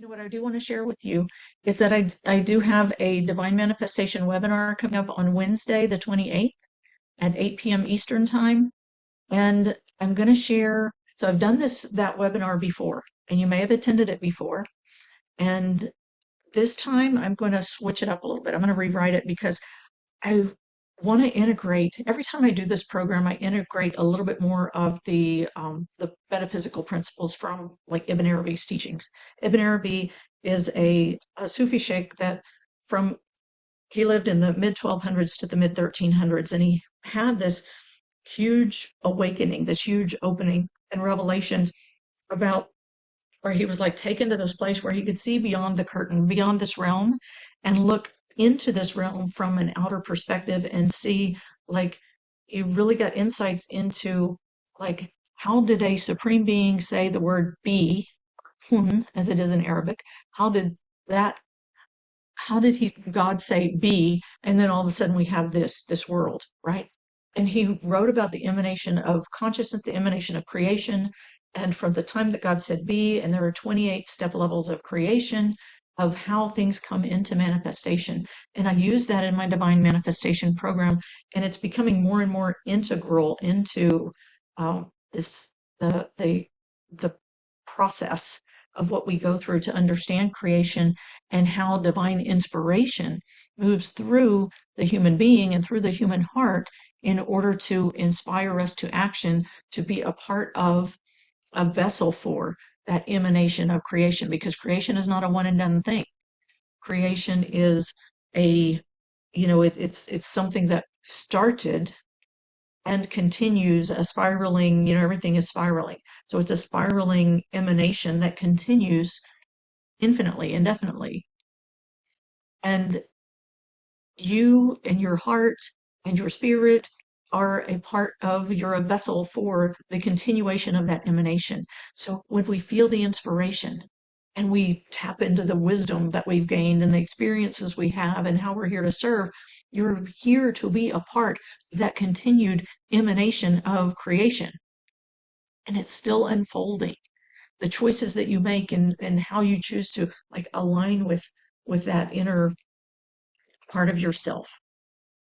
What I do want to share with you is that I do have a Divine Manifestation webinar coming up on Wednesday, the 28th at 8 p.m. Eastern Time. And I'm going to share, so I've done that webinar before, and you may have attended it before. And this time I'm going to switch it up a little bit. I'm going to rewrite it because I want to integrate, every time I do this program, I integrate a little bit more of the metaphysical principles from like Ibn Arabi's teachings. Ibn Arabi is a Sufi sheikh that from he lived in the mid 1200s to the mid 1300s, and he had this huge awakening, this huge opening and revelations about where he was like taken to this place where he could see beyond the curtain, beyond this realm, and look into this realm from an outer perspective and see like he really got insights into like how did a supreme being say the word be, kun, as it is in Arabic? How did that how did God say be, and then all of a sudden we have this world, right? And he wrote about the emanation of consciousness, the emanation of creation, and from the time that God said be, and there are 28 step levels of creation, of how things come into manifestation. And I use that in my divine manifestation program, and it's becoming more and more integral into this the process of what we go through to understand creation and how divine inspiration moves through the human being and through the human heart in order to inspire us to action, to be a part of a vessel for that emanation of creation, because creation is not a one and done thing. Creation is it's something that started and continues a spiraling, everything is spiraling. So it's a spiraling emanation that continues infinitely, indefinitely. And you and your heart and your spirit are a part of, you're a vessel for the continuation of that emanation. So when we feel the inspiration and we tap into the wisdom that we've gained and the experiences we have and how we're here to serve, you're here to be a part of that continued emanation of creation. And it's still unfolding. The choices that you make and how you choose to like align with that inner part of yourself,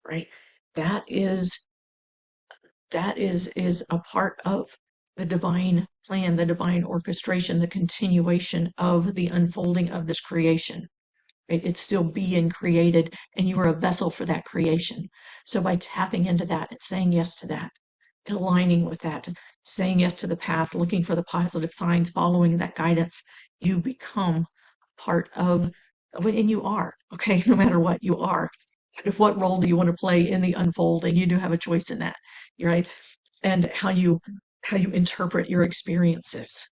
right? That is is a part of the divine plan, the divine orchestration, the continuation of the unfolding of this creation. Right? It's still being created, and you are a vessel for that creation. So by tapping into that and saying yes to that, and aligning with that, saying yes to the path, looking for the positive signs, following that guidance, you become part of, and you are, okay, no matter what, you are. What role do you want to play in the unfolding? You do have a choice in that, right? And how you interpret your experiences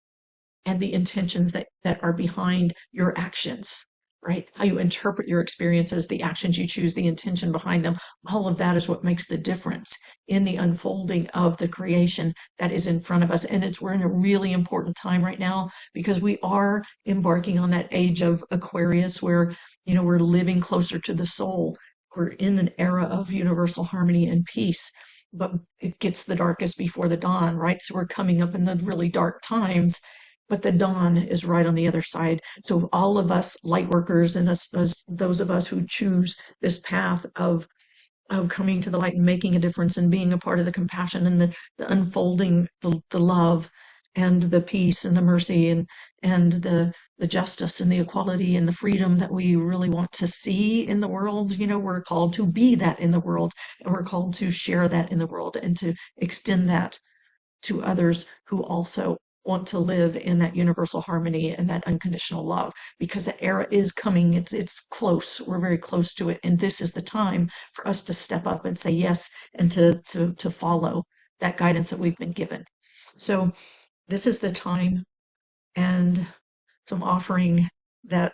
and the intentions that are behind your actions, right? How you interpret your experiences, the actions you choose, the intention behind them, all of that is what makes the difference in the unfolding of the creation that is in front of us. And we're in a really important time right now because we are embarking on that age of Aquarius where, we're living closer to the soul. We're in an era of universal harmony and peace, but it gets the darkest before the dawn, right? So we're coming up in the really dark times, but the dawn is right on the other side. So all of us light workers and those of us who choose this path of coming to the light and making a difference and being a part of the compassion and the unfolding, the love and the peace and the mercy and the justice and the equality and the freedom that we really want to see in the world. We're called to be that in the world, and we're called to share that in the world and to extend that to others who also want to live in that universal harmony and that unconditional love, because that era is coming. It's close. We're very close to it. And this is the time for us to step up and say yes and to follow that guidance that we've been given. So this is the time. And so I'm offering that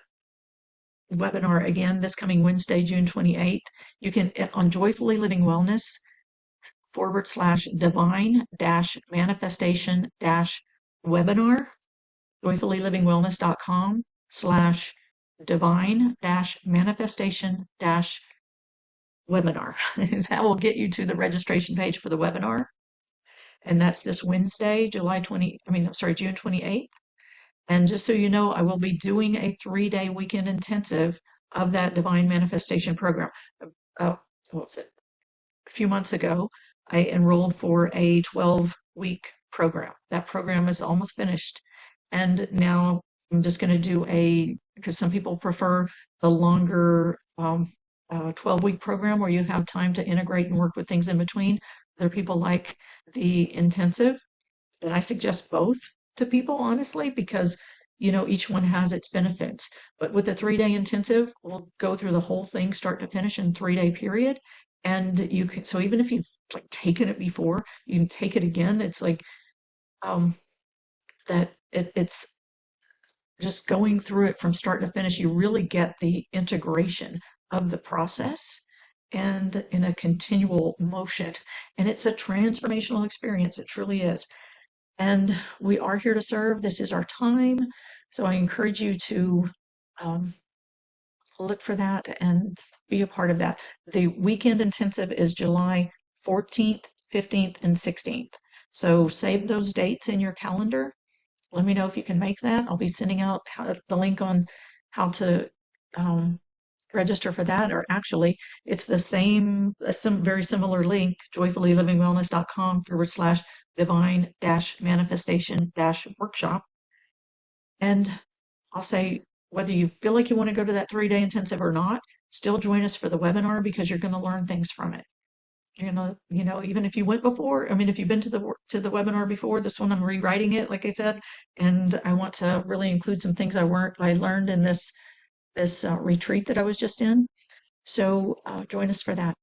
webinar again this coming Wednesday, June 28th. You can, on Joyfully Living Wellness / divine manifestation webinar, joyfullylivingwellness.com / divine manifestation webinar. That will get you to the registration page for the webinar. And that's this Wednesday, June 28th. And just so you know, I will be doing a 3-day weekend intensive of that divine manifestation program. Uh, what was it? A few months ago, I enrolled for a 12-week program. That program is almost finished. And now I'm just going to do because some people prefer the longer 12-week program where you have time to integrate and work with things in between. Other people like the intensive. And I suggest both to people, honestly, because each one has its benefits. But with a 3-day intensive, we'll go through the whole thing, start to finish, in 3-day period. And you can, so even if you've like taken it before, you can take it again. It's like um it's just going through it from start to finish. You really get the integration of the process and in a continual motion. And it's a transformational experience. It truly is. And we are here to serve. This is our time. So I encourage you to um, look for that and be a part of that. The weekend intensive is July 14th, 15th, and 16th. So save those dates in your calendar. Let me know if you can make that. I'll be sending out the link on how to um, register for that. Or actually, it's the same, very similar link, joyfullylivingwellness.com/divine-manifestation-workshop. And I'll say, whether you feel like you want to go to that 3-day intensive or not, still join us for the webinar because you're going to learn things from it. You're gonna, even if you went before, I mean, if you've been to the webinar before, this one I'm rewriting it, like I said, and I want to really include some things I learned in this retreat that I was just in. So join us for that.